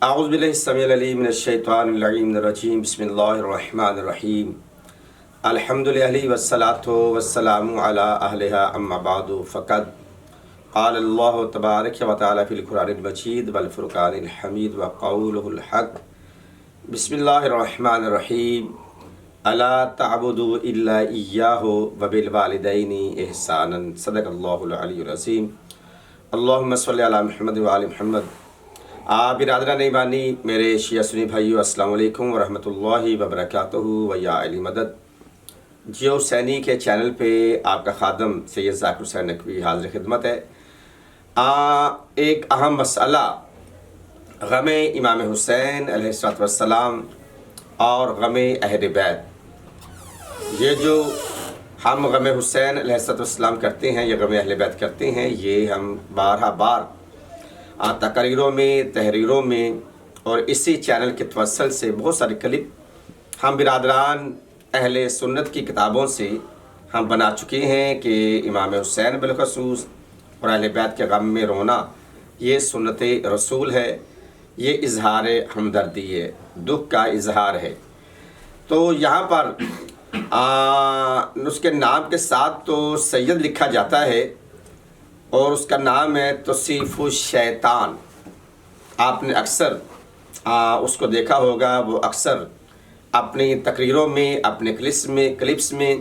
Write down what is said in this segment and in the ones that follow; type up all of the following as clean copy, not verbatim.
اعوذ باللہ السمیع العلیم من الشیطان اللعین الرجیم بسم اللہ الرحمن الرحیم الحمد للہ والصلاة والسلام علی اہلہا اما بعد فقد قال اللہ تبارک و تعالی فی القرآن المجید والفرقان الحمید وقولہ الحق بسم اللہ الرحمن الرحیم الا تعبدوا الا ایاہ وبالوالدین احسانا صدق اللہ العلی العظیم اللہم صلی علی محمد وعلی محمد۔ برادران ایمانی، میرے شیعہ سنی بھائیو، السلام علیکم ورحمۃ اللہ وبرکاتہ و یا علی مدد۔ جیو حسینی کے چینل پہ آپ کا خادم سید ذاکر حسین نقوی حاضر خدمت ہے۔ ایک اہم مسئلہ غم امام حسین علیہ السلام اور غم اہل بیت، یہ جو ہم غم حسین علیہ السلام کرتے ہیں یا غم اہل بیت کرتے ہیں، یہ ہم بارہا بار تقریروں میں، تحریروں میں اور اسی چینل کے توسل سے بہت سارے کلپ ہم برادران اہل سنت کی کتابوں سے ہم بنا چکے ہیں کہ امام حسین بالخصوص اور اہل بیت کے غم میں رونا یہ سنت رسول ہے، یہ اظہار ہمدردی ہے، دکھ کا اظہار ہے۔ تو یہاں پر اس کے نام کے ساتھ تو سید لکھا جاتا ہے اور اس کا نام ہے توصیف الشیطان۔ آپ نے اکثر اس کو دیکھا ہوگا، وہ اکثر اپنی تقریروں میں، اپنے کلپس میں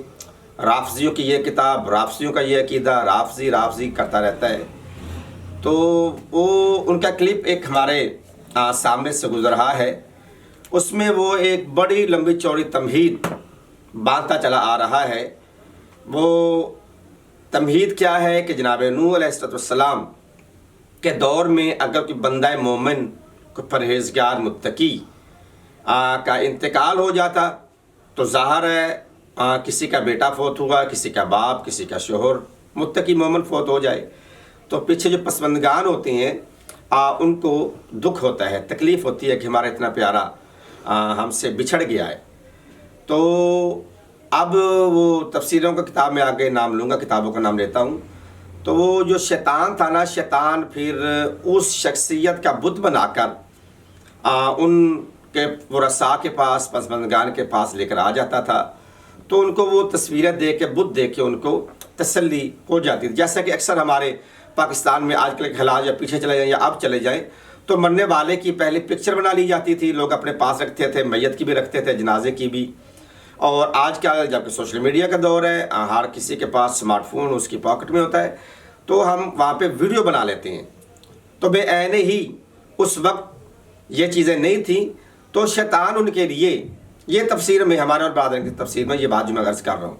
رافضیوں کی یہ کتاب، رافضیوں کا یہ عقیدہ، رافضی کرتا رہتا ہے۔ تو وہ ان کا کلپ ایک ہمارے سامنے سے گزر رہا ہے، اس میں وہ ایک بڑی لمبی چوڑی تمہید باندھتا چلا آ رہا ہے۔ وہ تمہید کیا ہے کہ جناب نوح علیہ السلام کے دور میں اگر کوئی بندہ مومن، کوئی پرہیزگار متقی کا انتقال ہو جاتا تو ظاہر ہے کسی کا بیٹا فوت ہوا، کسی کا باپ، کسی کا شوہر، متقی مومن فوت ہو جائے تو پیچھے جو پسماندگان ہوتے ہیں ان کو دکھ ہوتا ہے، تکلیف ہوتی ہے کہ ہمارا اتنا پیارا ہم سے بچھڑ گیا ہے۔ تو اب وہ تفسیروں کا کتاب میں آگے نام لوں گا، کتابوں کا نام لیتا ہوں۔ تو وہ جو شیطان تھا نا، شیطان پھر اس شخصیت کا بت بنا کر ان کے ورثاء کے پاس، پسماندگان کے پاس لے کر آ جاتا تھا، تو ان کو وہ تصویریں دیکھ کے، بت دیکھ کے ان کو تسلی ہو جاتی تھی۔ جیسا کہ اکثر ہمارے پاکستان میں آج کل کے حالات یا پیچھے چلے جائیں یا اب چلے جائیں تو مرنے والے کی پہلے پکچر بنا لی جاتی تھی، لوگ اپنے پاس رکھتے تھے، میت کی بھی رکھتے تھے، جنازے کی بھی۔ اور آج کیا، جبکہ سوشل میڈیا کا دور ہے، ہر کسی کے پاس سمارٹ فون اس کی پاکٹ میں ہوتا ہے، تو ہم وہاں پہ ویڈیو بنا لیتے ہیں۔ تو بے عین ہی اس وقت یہ چیزیں نہیں تھیں، تو شیطان ان کے لیے، یہ تفسیر میں، ہمارے اور برادر کی تفسیر میں یہ بات جو میں عرض کر رہا ہوں،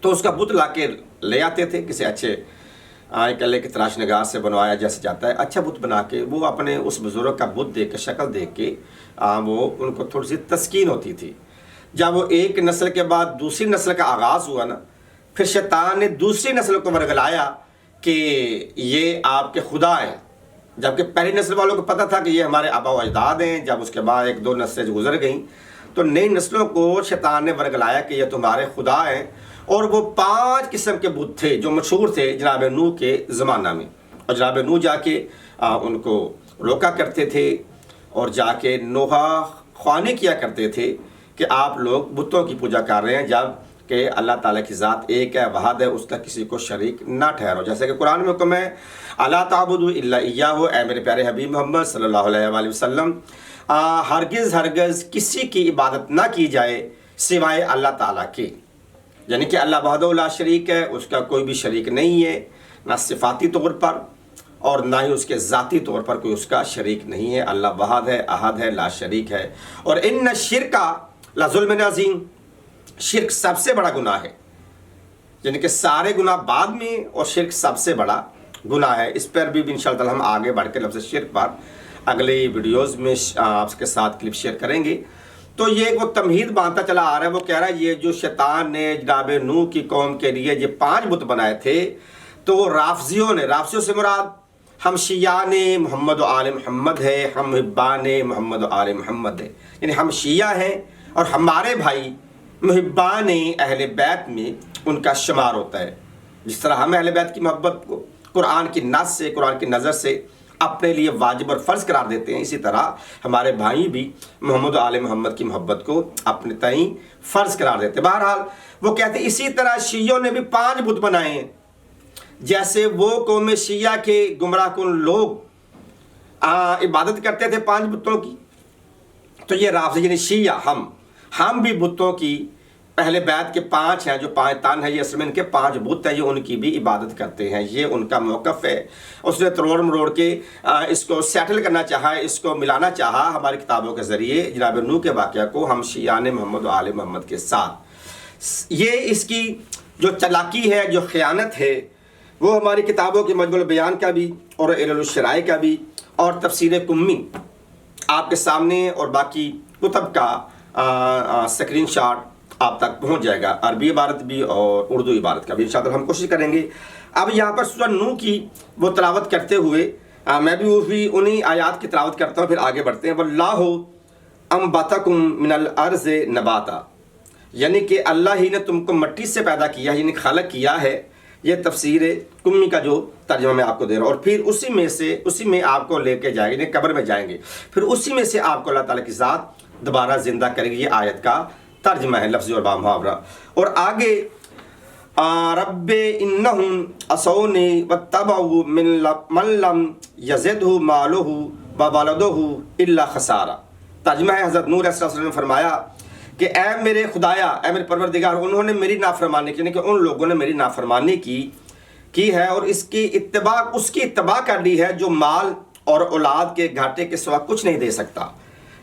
تو اس کا بت لا کے لے آتے تھے، کسی اچھے کلے کی تراش نگاہ سے بنوایا جیسے جاتا ہے، اچھا بت بنا کے وہ اپنے اس بزرگ کا بت دیکھ کے، شکل دیکھ کے وہ ان کو تھوڑی سی تسکین ہوتی تھی۔ جب وہ ایک نسل کے بعد دوسری نسل کا آغاز ہوا نا، پھر شیطان نے دوسری نسل کو ورگلایا کہ یہ آپ کے خدا ہیں، جبکہ پہلی نسل والوں کو پتہ تھا کہ یہ ہمارے آبا و اجداد ہیں۔ جب اس کے بعد ایک دو نسلیں گزر گئیں تو نئی نسلوں کو شیطان نے ورگلایا کہ یہ تمہارے خدا ہیں، اور وہ 5 قسم کے بت تھے جو مشہور تھے جناب نوح کے زمانہ میں، اور جناب نوح جا کے ان کو روکا کرتے تھے اور جا کے نوحہ خوانی کیا کرتے تھے کہ آپ لوگ بتوں کی پوجا کر رہے ہیں، جب کہ اللہ تعالیٰ کی ذات ایک ہے، وحد ہے، اس کا کسی کو شریک نہ ٹھہرو۔ جیسے کہ قرآن میں حکم ہے الا تعبدوا الا ایاہ، اے میرے پیارے حبیب محمد صلی اللہ علیہ وآلہ وسلم، ہرگز کسی کی عبادت نہ کی جائے سوائے اللہ تعالیٰ کے، یعنی کہ اللہ وحدہ لا شریک ہے، اس کا کوئی بھی شریک نہیں ہے، نہ صفاتی طور پر اور نہ ہی اس کے ذاتی طور پر کوئی اس کا شریک نہیں ہے۔ اللہ واحد ہے، احد ہے، لا شریک ہے۔ اور ان الشرک لظلم عظیم، شرک سب سے بڑا گناہ ہے، یعنی کہ سارے گناہ بعد میں اور شرک سب سے بڑا گناہ ہے۔ اس پر بھی انشاءاللہ ہم آگے بڑھ کے لفظ شرک پر اگلی ویڈیوز میں آپ کے ساتھ کلپ شیئر کریں گے۔ تو یہ وہ تمہید باندھتا چلا آ رہا ہے، وہ کہہ رہا ہے یہ جو شیطان نے جناب نوح کی قوم کے لیے یہ 5 بت بنائے تھے، تو وہ رافضیوں سے مراد ہم شیعان محمد و آل محمد ہے، ہم محبان محمد و آل محمد ہے، یعنی ہم شیعہ ہیں اور ہمارے بھائی محبان اہل بیت میں ان کا شمار ہوتا ہے۔ جس طرح ہم اہل بیت کی محبت کو قرآن کی نص سے، قرآن کی نظر سے اپنے لیے واجب اور فرض قرار دیتے ہیں، اسی طرح ہمارے بھائی بھی محمد و آل محمد کی محبت کو اپنے تئیں فرض قرار دیتے ہیں۔ بہرحال وہ کہتے ہیں اسی طرح شیعوں نے بھی 5 بت بنائے ہیں، جیسے وہ قوم شیعہ کے گمراہ کن لوگ عبادت کرتے تھے 5 بتوں کی، تو یہ رافضی یعنی شیعہ ہم بھی بتوں کی اہل بیت کے 5 ہیں جو 5 تن ہیں، یہ اصل میں ان کے 5 بت ہیں، یہ ان کی بھی عبادت کرتے ہیں، یہ ان کا موقف ہے۔ اس نے تروڑ مروڑ کے اس کو سیٹل کرنا چاہا، اس کو ملانا چاہا ہماری کتابوں کے ذریعے جناب نوح کے واقعہ کو ہم شیعان محمد و آل محمد کے ساتھ۔ یہ اس کی جو چلاکی ہے، جو خیانت ہے، وہ ہماری کتابوں کے مجموع البیان کا بھی اور علل الشرائع کا بھی اور تفسیر کمی آپ کے سامنے اور باقی کتب کا اسکرین شاٹ آپ تک پہنچ جائے گا، عربی عبارت بھی اور اردو عبارت کا بھی انشاءاللہ ہم کوشش کریں گے۔ اب یہاں پر سورہ نوح کی وہ تلاوت کرتے ہوئے میں بھی انہی آیات کی تلاوت کرتا ہوں، پھر آگے بڑھتے ہیں۔ وَاللَّهُ أَنبَتَكُم مِّنَ الْأَرْضِ نَبَاتًا، یعنی کہ اللہ ہی نے تم کو مٹی سے پیدا کیا، یعنی خلق کیا ہے۔ یہ تفسیر کمی کا جو ترجمہ میں آپ کو دے رہا ہوں، اور پھر اسی میں آپ کو لے کے جائیں گے، یعنی قبر میں جائیں گے، پھر اسی میں سے آپ کو اللہ تعالیٰ کی ذات دوبارہ زندہ کرے گی۔ یہ آیت کا ترجمہ ہے لفظی اور محاورہ۔ اور آگے رب انہم عصونی واتبعوا من لم یزدہ مالہ وولدہ الا خسارا۔ ترجمہ ہے حضرت نوح علیہ السلام نے فرمایا کہ اے میرے خدایا، اے میرے پروردگار، انہوں نے میری نافرمانی کی، یعنی کہ ان لوگوں نے میری نافرمانی کی ہے اور اس کی اتباع کر لی ہے جو مال اور اولاد کے گھاٹے کے سوا کچھ نہیں دے سکتا،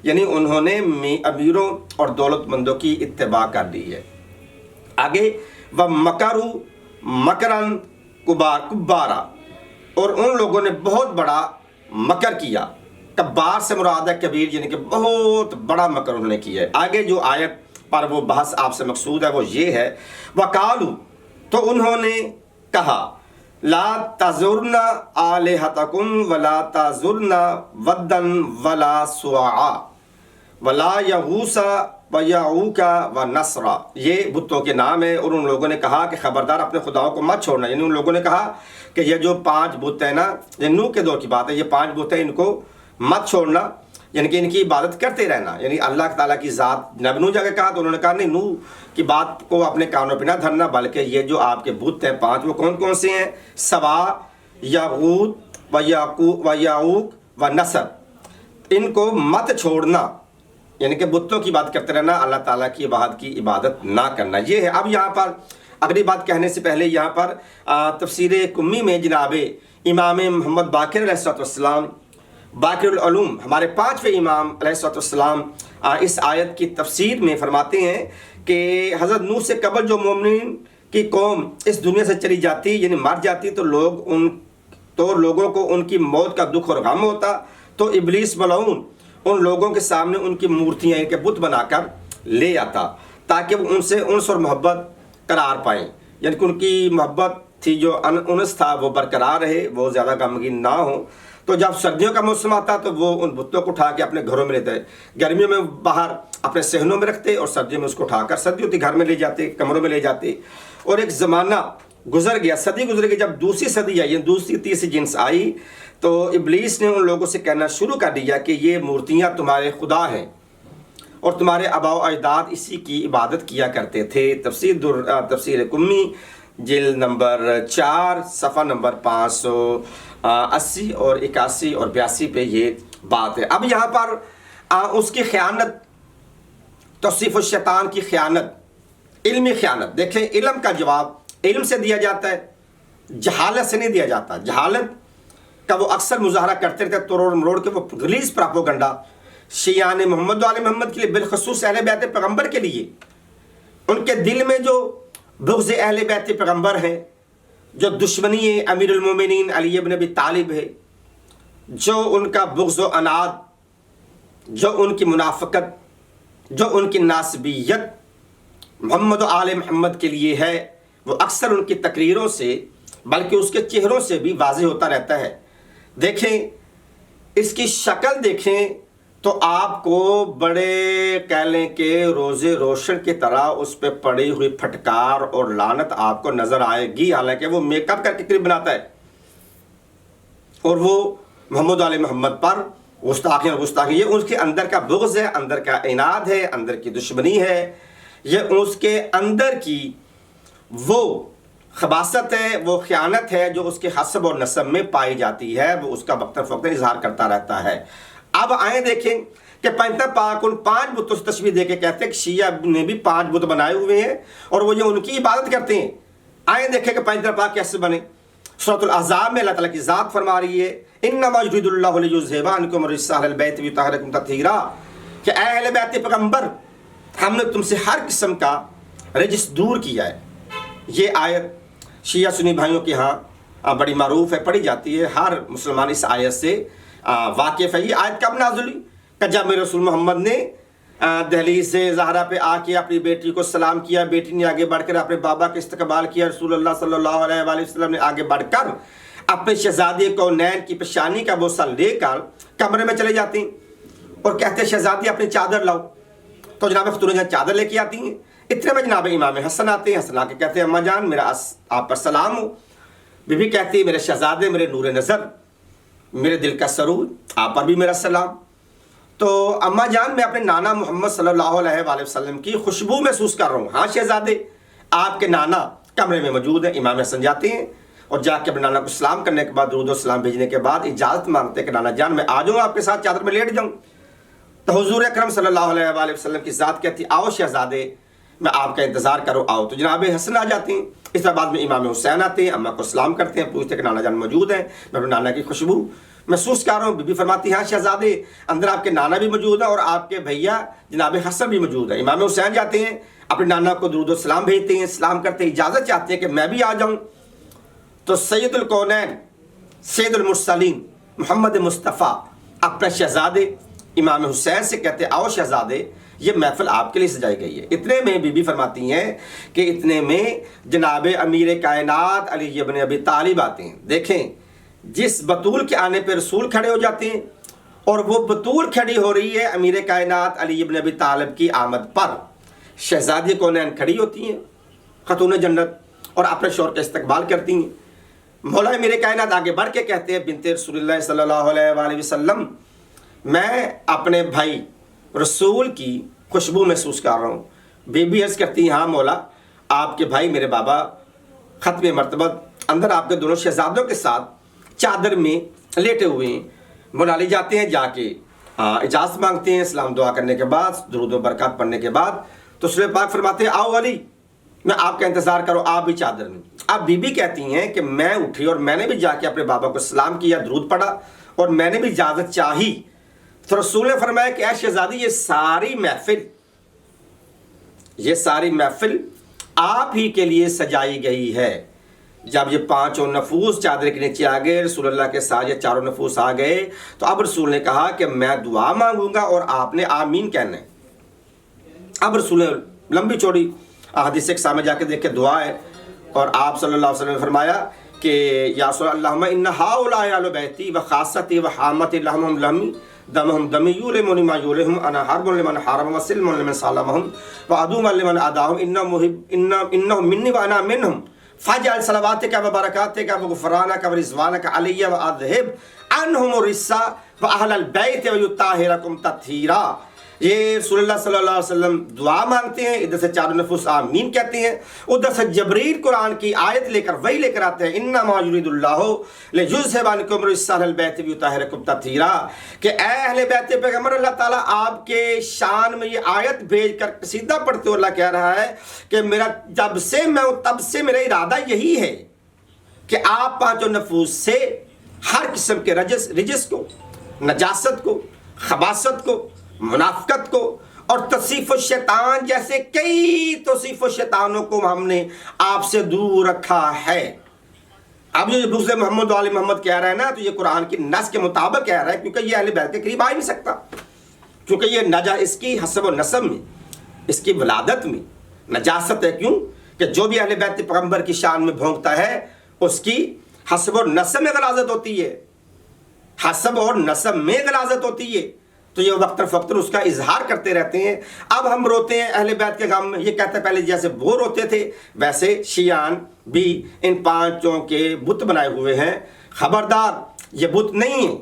یعنی انہوں نے امیروں اور دولت مندوں کی اتباع کر لی ہے۔ آگے وَمَكَرُوا مَكْرًا كُبَّارًا، اور ان لوگوں نے بہت بڑا مکر کیا۔ کبار سے مراد ہے کبیر، یعنی کہ بہت بڑا مکر انہوں نے کیا ہے۔ آگے جو آیت پر وہ بحث آپ سے مقصود ہے وہ یہ ہے، وَقَالُوا، تو انہوں نے کہا، لا تذرنا آلہتکم ولا تذرنا ودن ولا سواعا ولا یغوث ویعوق ونسرا، یہ بتوں کے نام ہے۔ اور ان لوگوں نے کہا کہ خبردار اپنے خداؤں کو مت چھوڑنا، یعنی ان لوگوں نے کہا کہ یہ جو 5 بت ہیں نا، یہ نوح کے دور کی بات ہے، یہ 5 بت ہیں، ان کو مت چھوڑنا، یعنی کہ ان کی عبادت کرتے رہنا۔ یعنی اللہ تعالیٰ کی ذات جب نوح جا کے کہا تو انہوں نے کہا نہیں، نوح کی بات کو اپنے کانوں پہ نہ دھرنا، بلکہ یہ جو آپ کے بت ہیں 5 وہ کون کون سے ہیں؟ سوا، یغوث ویعوق ونسر، ان کو مت چھوڑنا، یعنی کہ بتوں کی بات کرتے رہنا، اللہ تعالیٰ کی واحد کی عبادت نہ کرنا، یہ ہے۔ اب یہاں پر اگلی بات کہنے سے پہلے یہاں پر تفسیر کمی میں جناب امام محمد باقر علیہ السلام، باقر العلوم، ہمارے 5ویں امام علیہ السلام، اس آیت کی تفسیر میں فرماتے ہیں کہ حضرت نوح سے قبل جو مومنین کی قوم اس دنیا سے چلی جاتی، یعنی مر جاتی، تو لوگوں کو ان کی موت کا دکھ اور غم ہوتا، تو ابلیس ملعون ان لوگوں کے سامنے ان کی مورتیاں، ان کے بت بنا کر لے آتا تاکہ وہ ان سے انس اور محبت قرار پائیں، یعنی کہ ان کی محبت تھی، جو انس تھا وہ برقرار رہے، وہ زیادہ غمگین نہ ہوں۔ تو جب سردیوں کا موسم آتا تو وہ ان بتوں کو اٹھا کے اپنے گھروں میں لیتے، گرمیوں میں باہر اپنے صحنوں میں رکھتے اور سردیوں میں اس کو اٹھا کر، سردی ہوتی گھر میں لے جاتے، کمروں میں لے جاتے۔ اور ایک زمانہ گزر گیا، صدی گزر گئی، جب دوسری صدی آئی، دوسری تیسری جنس آئی، تو ابلیس نے ان لوگوں سے کہنا شروع کر دیا کہ یہ مورتیاں تمہارے خدا ہیں اور تمہارے آباء و اجداد اسی کی عبادت کیا کرتے تھے۔ تفسیر کمی جلد نمبر 4 صفحہ نمبر 580 اور 81 اور 82 پہ یہ بات ہے۔ اب یہاں پر اس کی خیانت، توصیف الشیطان کی خیانت، علمی خیانت، دیکھیں علم کا جواب علم سے دیا جاتا ہے، جہالت سے نہیں دیا جاتا۔ جہالت کا وہ اکثر مظاہرہ کرتے رہتے، توڑ مروڑ کے وہ غلیظ پراپوگنڈا شیعان محمد و آل محمد کے لیے، بالخصوص اہل بیت پیغمبر کے لیے، ان کے دل میں جو بغض اہل بیت پیغمبر ہے، جو دشمنی امیر المومنین علی ابن ابی طالب ہے، جو ان کا بغض و عناد، جو ان کی منافقت، جو ان کی ناسبیت محمد و آل محمد کے لیے ہے، وہ اکثر ان کی تقریروں سے بلکہ اس کے چہروں سے بھی واضح ہوتا رہتا ہے۔ دیکھیں اس کی شکل دیکھیں تو آپ کو بڑے کہہ لیں کہ روزے روشن کی طرح اس پہ پڑی ہوئی پھٹکار اور لعنت آپ کو نظر آئے گی، حالانکہ وہ میک اپ کر کے کلپ بناتا ہے اور وہ محمد علی محمد پر گستاخی اور گستاخی، یہ اس کے اندر کا بغض ہے، اندر کا عناد ہے، اندر کی دشمنی ہے، یہ اس کے اندر کی وہ خباثت ہے، وہ خیانت ہے جو اس کے حسب اور نسب میں پائی جاتی ہے، وہ اس کا وقتاً فوقتاً اظہار کرتا رہتا ہے۔ اب آئیں دیکھیں کہ پیغمبر پاک ان 5 بتوں سے تشبیہ دے کے کہتے ہیں کہ شیعہ نے بھی 5 بت بنائے ہوئے ہیں اور وہ یہ ان کی عبادت کرتے ہیں۔ آئیں دیکھیں کہ پیغمبر پاک کیسے بنے۔ سورۃ الاحزاب میں اللہ تعالیٰ کی ذات فرما رہی ہے انما یرید اللہ لیذھب عنکم الرجس اہل البیت ویطہرکم تطہیرا، کہ اے اہل بیت پیغمبر ہم نے تم سے ہر قسم کا رجس دور کیا ہے۔ یہ آیت شیعہ سنی بھائیوں کے ہاں بڑی معروف ہے، پڑھی جاتی ہے، ہر مسلمان اس آیت سے واقف ہے۔ یہ آیت کب نازل ہوئی؟ کہ جب میرے رسول محمد نے دہلیز سے زہرا پہ آ کے اپنی بیٹی کو سلام کیا، بیٹی نے آگے بڑھ کر اپنے بابا کا استقبال کیا، رسول اللہ صلی اللہ علیہ وآلہ وسلم نے آگے بڑھ کر اپنے شہزادی کونین کی پیشانی کا بوسہ لے کر کمرے میں چلے جاتی ہیں اور کہتے ہیں شہزادی اپنی چادر لاؤ، تو جناب خاتون جان چادر لے کے آتی ہیں۔ اتنے میں جناب امام حسن آتے ہیں، حسن آ کے کہتے ہیں اماں جان میرا آپ پر سلام ہو۔ بی بی کہتی ہے میرے شہزادے، میرے نور نظر، میرے دل کا سرور، آپ پر بھی میرا سلام۔ تو اماں جان میں اپنے نانا محمد صلی اللہ علیہ وآلہ وسلم کی خوشبو محسوس کر رہا ہوں۔ ہاں شہزادے، آپ کے نانا کمرے میں موجود ہیں۔ امام حسن جاتے ہیں اور جا کے اپنے نانا کو سلام کرنے کے بعد، درود و سلام بھیجنے کے بعد اجازت مانگتے ہیں کہ نانا جان میں آ جاؤں آپ کے ساتھ چادر میں لیٹ جاؤں۔ تو حضور اکرم صلی اللہ علیہ وآلہ وسلم کی ذات کہتی آؤ شہزادے میں آپ کا انتظار کرو آؤ۔ تو جناب حسن آ جاتے ہیں۔ اس کے بعد میں امام حسین آتے ہیں، اماں کو سلام کرتے ہیں، پوچھتے ہیں کہ نانا جان موجود ہیں؟ میں اپنے نانا کی خوشبو محسوس کر رہا ہوں۔ بی بی فرماتی ہاں شہزادے، اندر آپ کے نانا بھی موجود ہیں اور آپ کے بھیا جناب حسن بھی موجود ہیں۔ امام حسین جاتے ہیں، اپنے نانا کو درود و سلام بھیجتے ہیں، سلام کرتے ہیں، اجازت چاہتے ہیں کہ میں بھی آ جاؤں۔ تو سید الکونین سید المرسلین محمد مصطفیٰ اپنے شہزادے امام حسین سے کہتے آؤ شہزادے یہ محفل آپ کے لیے سجائی گئی ہے۔ اتنے میں بی بی فرماتی ہیں کہ اتنے میں جناب امیر کائنات علی ابن ابی طالب آتے ہیں۔ دیکھیں جس بطول کے آنے پہ رسول کھڑے ہو جاتے ہیں اور وہ بطول کھڑی ہو رہی ہے امیر کائنات علی ابن ابی طالب کی آمد پر، شہزادی کونین کھڑی ہوتی ہیں خاتون جنت اور اپنے شوہر کا استقبال کرتی ہیں۔ مولا امیر کائنات آگے بڑھ کے کہتے ہیں بنت رسول اللہ صلی اللہ علیہ وآلہ وسلم میں اپنے بھائی رسول کی خوشبو محسوس کر رہا ہوں۔ بی بی عرض کرتی ہیں ہاں مولا آپ کے بھائی میرے بابا ختم مرتبہ اندر آپ کے دونوں شہزادوں کے ساتھ چادر میں لیٹے ہوئے ہیں۔ مولا علی جاتے ہیں، جا کے اجازت مانگتے ہیں، سلام دعا کرنے کے بعد، درود و برکات پڑھنے کے بعد تو رسول پاک فرماتے ہیں آؤ علی میں آپ کا انتظار کرو، آپ بھی چادر میں۔ اب بی بی کہتی ہیں کہ میں اٹھی اور میں نے بھی جا کے اپنے بابا کو سلام کیا، درود پڑھا اور میں نے بھی اجازت چاہی۔ تو رسول نے فرمایا کہ اے شہزادی یہ ساری محفل آپ ہی کے لیے سجائی گئی ہے۔ جب یہ 5 نفوس چادر کے نیچے آ گئے، رسول اللہ کے ساتھ یہ 4 نفوس آ گئے، تو اب رسول نے کہا کہ میں دعا مانگوں گا اور آپ نے آمین کہنا ہے۔ اب رسول نے لمبی چوڑی حدیث کے سامنے جا کے دیکھ کے دعا ہے اور آپ صلی اللہ علیہ وسلم نے فرمایا کہ یا رسول اللہم ان ہؤلاء اہل بیتی و خاصتی و حامتی لہمہم لہمی دمہم دمی یولمونی ما یولہم انا حرب لمن حاربہم وسلم لمن سالمہم و عدو لمن عداہم انہم منی و انا منہم فاجعل صلواتک و برکاتک و غفرانک و رضوانک علی و اذہب عنہم الرجس و اہل البیت و یطہرکم تطہیرا۔ یہ رسول اللہ صلی اللہ علیہ وسلم دعا مانگتے ہیں، ادھر سے 4 نفوس آمین کہتے ہیں، ادھر سے جبریل قرآن کی آیت لے کر وہی لے کر آتے ہیں انما یرید اللہ لیذھب عنکم الرجس اہل البیت ویطہرکم تطہیرا، کہ اے اہل بیت پیغمبر اللہ تعالیٰ آپ کے شان میں یہ آیت بھیج کر قصیدہ پڑھتے ہو۔ اللہ کہہ رہا ہے کہ میرا جب سے میں ہوں تب سے میرا ارادہ یہی ہے کہ آپ 5 نفوس سے ہر قسم کے رجس کو، نجاست کو، خباثت کو، منافقت کو اور توصیف الشیطان جیسے کئی توصیف الشیطانوں کو ہم نے آپ سے دور رکھا ہے۔ اب یہ بغض محمد علی محمد کہہ رہا ہے نا، تو یہ قرآن کی نص کے مطابق کہہ رہا ہے، کیونکہ یہ اہل بیت کے قریب آ ہی نہیں سکتا، کیونکہ یہ اس کی حسب و نسب میں، اس کی ولادت میں نجاست ہے۔ کیوں کہ جو بھی اہل بیت پیغمبر کی شان میں بھونکتا ہے اس کی حسب و نسب میں غلاظت ہوتی ہے، حسب اور نسب میں غلاظت ہوتی ہے، تو یہ وقتاً فوقتاً اس کا اظہار کرتے رہتے ہیں۔ اب ہم روتے ہیں اہل بیت کے غم میں، یہ کہتے ہیں پہلے جیسے وہ روتے تھے ویسے شیعان بھی ان 5 کے بت بنائے ہوئے ہیں۔ خبردار یہ بت نہیں ہیں،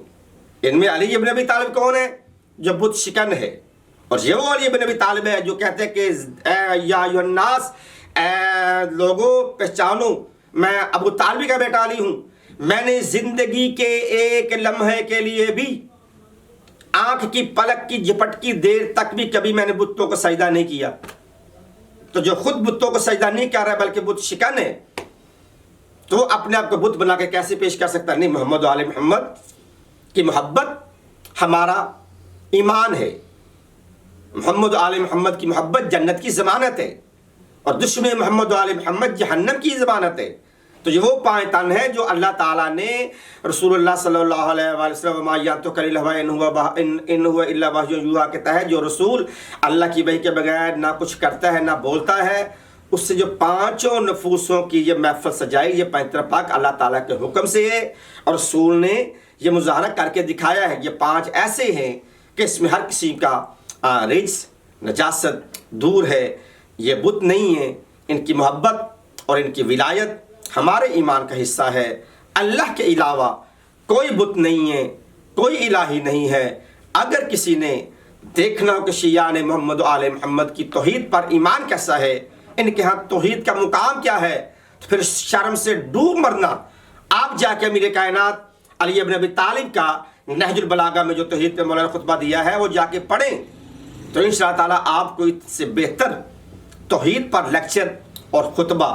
ان میں علی ابن ابی طالب کون ہے؟ جو بت شکن ہے، اور یہ وہ علی ابن ابی طالب ہے جو کہتے ہیں کہ یا ایھا الناس، اے لوگوں پہچانو میں ابو طالب کا بیٹا علی ہوں، میں نے زندگی کے ایک لمحے کے لیے بھی، آنکھ کی پلک کی جھپٹ کی دیر تک بھی کبھی میں نے بتوں کو سجدہ نہیں کیا۔ تو جو خود بتوں کو سجدہ نہیں کر رہا ہے بلکہ بت شکن ہے، تو وہ اپنے آپ کو بت بنا کے کیسے پیش کر سکتا ہے؟ نہیں، محمد و آل محمد کی محبت ہمارا ایمان ہے، محمد و آل محمد کی محبت جنت کی ضمانت ہے، اور دشمن محمد و آل محمد جہنم کی ضمانت ہے۔ تو یہ وہ پانچ تن ہے جو اللہ تعالیٰ نے رسول اللہ صلی اللہ علیہ وآلہ وسلم وما ينطق عن الهوى ان هو الا وحی یوحی کے تحت جو رسول اللہ کی وحی کے بغیر نہ کچھ کرتا ہے نہ بولتا ہے، اس سے جو پانچوں نفوسوں کی یہ محفل سجائی، یہ پینتر پاک اللہ تعالیٰ کے حکم سے ہے، اور رسول نے یہ مظاہرہ کر کے دکھایا ہے۔ یہ پانچ ایسے ہیں کہ اس میں ہر کسی کا رجس نجاست دور ہے، یہ بت نہیں ہیں، ان کی محبت اور ان کی ولایت ہمارے ایمان کا حصہ ہے۔ اللہ کے علاوہ کوئی بت نہیں ہے، کوئی الہی نہیں ہے۔ اگر کسی نے دیکھنا ہو کہ شیعان محمد و آل محمد کی توحید پر ایمان کیسا ہے، ان کے ہاں توحید کا مقام کیا ہے، تو پھر شرم سے ڈوب مرنا۔ آپ جا کے امیر کائنات علی ابن ابی طالب کا نہج البلاغہ میں جو توحید پہ مولانا خطبہ دیا ہے وہ جا کے پڑھیں، تو انشاءاللہ تعالیٰ آپ کو اس سے بہتر توحید پر لیکچر اور خطبہ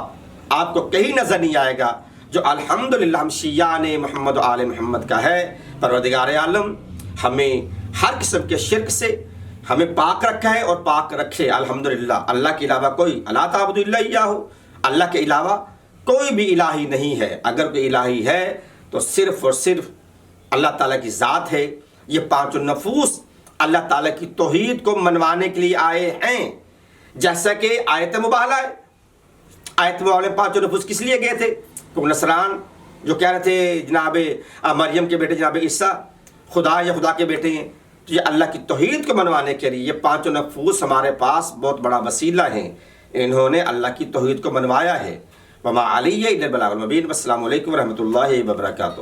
آپ کو کہیں نظر نہیں آئے گا جو الحمدللہ ہم شیعان محمد و آل محمد کا ہے۔ پروردگار عالم ہمیں ہر قسم کے شرک سے ہمیں پاک رکھا ہے اور پاک رکھے الحمدللہ۔ اللہ کے علاوہ کوئی الا تعبدوا الا ایاہ، اللہ کے علاوہ کوئی بھی الہی نہیں ہے۔ اگر کوئی الہی ہے تو صرف اور صرف اللہ تعالیٰ کی ذات ہے۔ یہ پانچوں نفوس اللہ تعالیٰ کی توحید کو منوانے کے لیے آئے ہیں، جیسا کہ آیت مباہلہ ہے۔ آیت مباہلہ میں پانچوں نفوس کس لیے گئے تھے؟ کہ نصران جو کہہ رہے تھے جناب مریم کے بیٹے جناب عیسیٰ خدا یا خدا کے بیٹے ہیں، تو یہ اللہ کی توحید کو منوانے کے لیے یہ پانچوں نفوس ہمارے پاس بہت بڑا وسیلہ ہیں، انہوں نے اللہ کی توحید کو منوایا ہے۔ وما علیہ الا البلاغ المبین۔ والسلام علیکم ورحمۃ اللہ وبرکاتہ۔